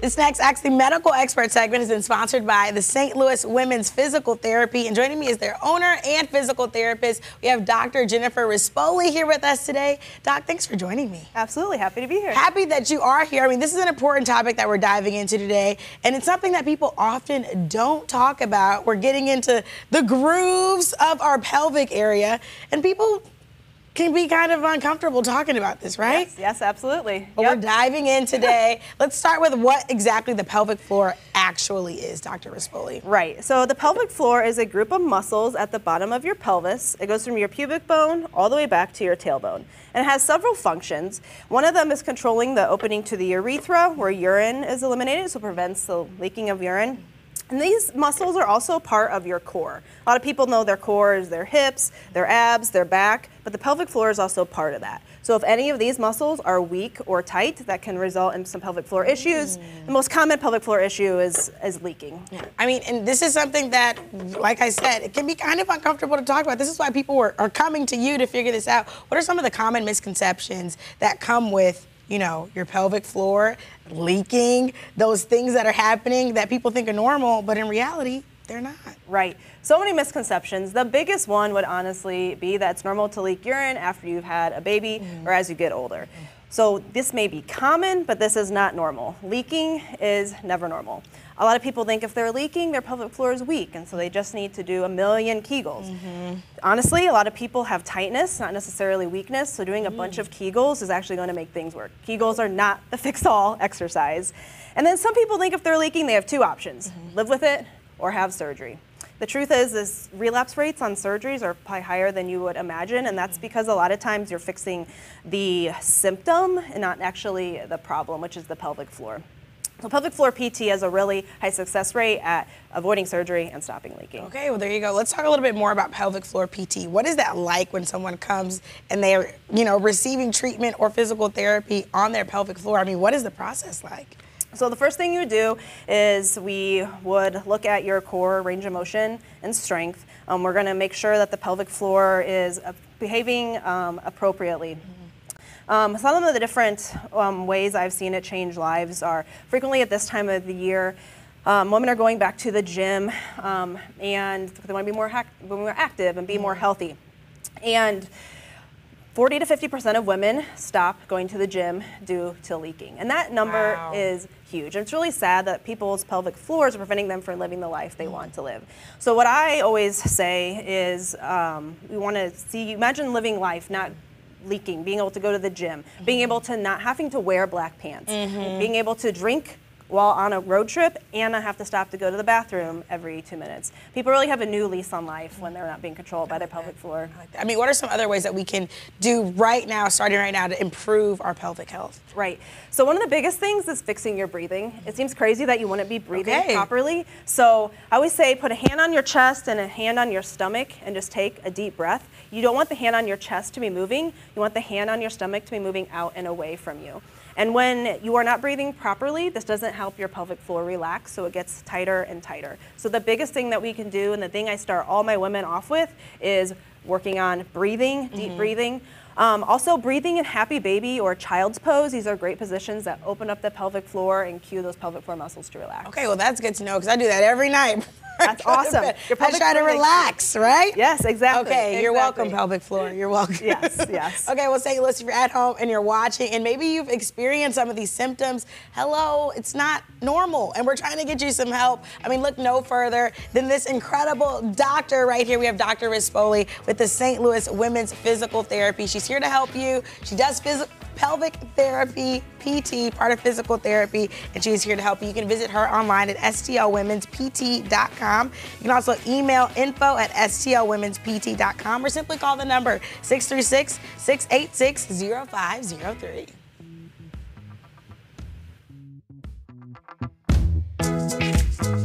This next Ask the Medical Expert segment has been sponsored by the St. Louis Women's Physical Therapy, and joining me is their owner and physical therapist. We have Dr. Jennifer Rispoli here with us today. Doc, thanks for joining me. Absolutely, happy to be here. Happy that you are here. I mean, this is an important topic that we're diving into today, and it's something that people often don't talk about. We're getting into the grooves of our pelvic area, and people can be kind of uncomfortable talking about this, right? Yes, absolutely. But we're diving in today. Let's start with what exactly the pelvic floor actually is, Dr. Rispoli. Right, so the pelvic floor is a group of muscles at the bottom of your pelvis. It goes from your pubic bone all the way back to your tailbone. And it has several functions. One of them is controlling the opening to the urethra, where urine is eliminated, so it prevents the leaking of urine. And these muscles are also part of your core. A lot of people know their core is their hips, their abs, their back, but the pelvic floor is also part of that. So if any of these muscles are weak or tight, that can result in some pelvic floor issues. The most common pelvic floor issue is leaking. I mean, and this is something that, like I said, it can be kind of uncomfortable to talk about. This is why people are coming to you to figure this out. What are some of the common misconceptions that come with, you know, your pelvic floor leaking, those things that are happening that people think are normal, but in reality, they're not? Right. So many misconceptions. The biggest one would honestly be that it's normal to leak urine after you've had a baby or as you get older. So this may be common, but this is not normal. Leaking is never normal. A lot of people think if they're leaking, their pelvic floor is weak, and so they just need to do a million Kegels. Honestly, a lot of people have tightness, not necessarily weakness, so doing a bunch of Kegels is actually going to make things work. Kegels are not the fix-all exercise. And then some people think if they're leaking, they have two options, live with it or have surgery. The truth is relapse rates on surgeries are probably higher than you would imagine, and that's because a lot of times you're fixing the symptom and not actually the problem, which is the pelvic floor. So pelvic floor PT has a really high success rate at avoiding surgery and stopping leaking. Okay, well, there you go. Let's talk a little bit more about pelvic floor PT. What is that like when someone comes and they're, you know, receiving treatment or physical therapy on their pelvic floor? I mean, what is the process like? So the first thing you would do is we would look at your core range of motion and strength. We're going to make sure that the pelvic floor is behaving appropriately. Some of the different ways I've seen it change lives are frequently at this time of the year, women are going back to the gym and they want to be more active and be more healthy. And 40 to 50% of women stop going to the gym due to leaking. And that number is huge. And it's really sad that people's pelvic floors are preventing them from living the life they want to live. So what I always say is we want to see, imagine living life, not leaking, being able to go to the gym, being able to not having to wear black pants, being able to drink while on a road trip and not have to stop to go to the bathroom every 2 minutes. People really have a new lease on life when they're not being controlled by their pelvic floor. I mean, what are some other ways that we can do right now, starting right now, to improve our pelvic health? Right. So one of the biggest things is fixing your breathing. It seems crazy that you wouldn't be breathing properly. So I always say put a hand on your chest and a hand on your stomach and just take a deep breath. You don't want the hand on your chest to be moving. You want the hand on your stomach to be moving out and away from you. And when you are not breathing properly, this doesn't help your pelvic floor relax, so it gets tighter and tighter. So the biggest thing that we can do, and the thing I start all my women off with, is working on breathing, deep breathing. Also breathing in happy baby or child's pose. These are great positions that open up the pelvic floor and cue those pelvic floor muscles to relax. Okay, well, that's good to know because I do that every night. That's awesome. I try to relax, right? Yes, exactly. Okay, you're welcome, pelvic floor. You're welcome. Yes, yes. Okay, well, St. Louis, if you're at home and you're watching and maybe you've experienced some of these symptoms, hello, it's not normal, and we're trying to get you some help. I mean, look no further than this incredible doctor right here. We have Dr. Rispoli with the St. Louis Women's Physical Therapy. She's here to help you. She does pelvic therapy, PT, part of physical therapy, and she's here to help you. You can visit her online at stlwomenspt.com. You can also email info@stlwomenspt.com or simply call the number 636-686-0503.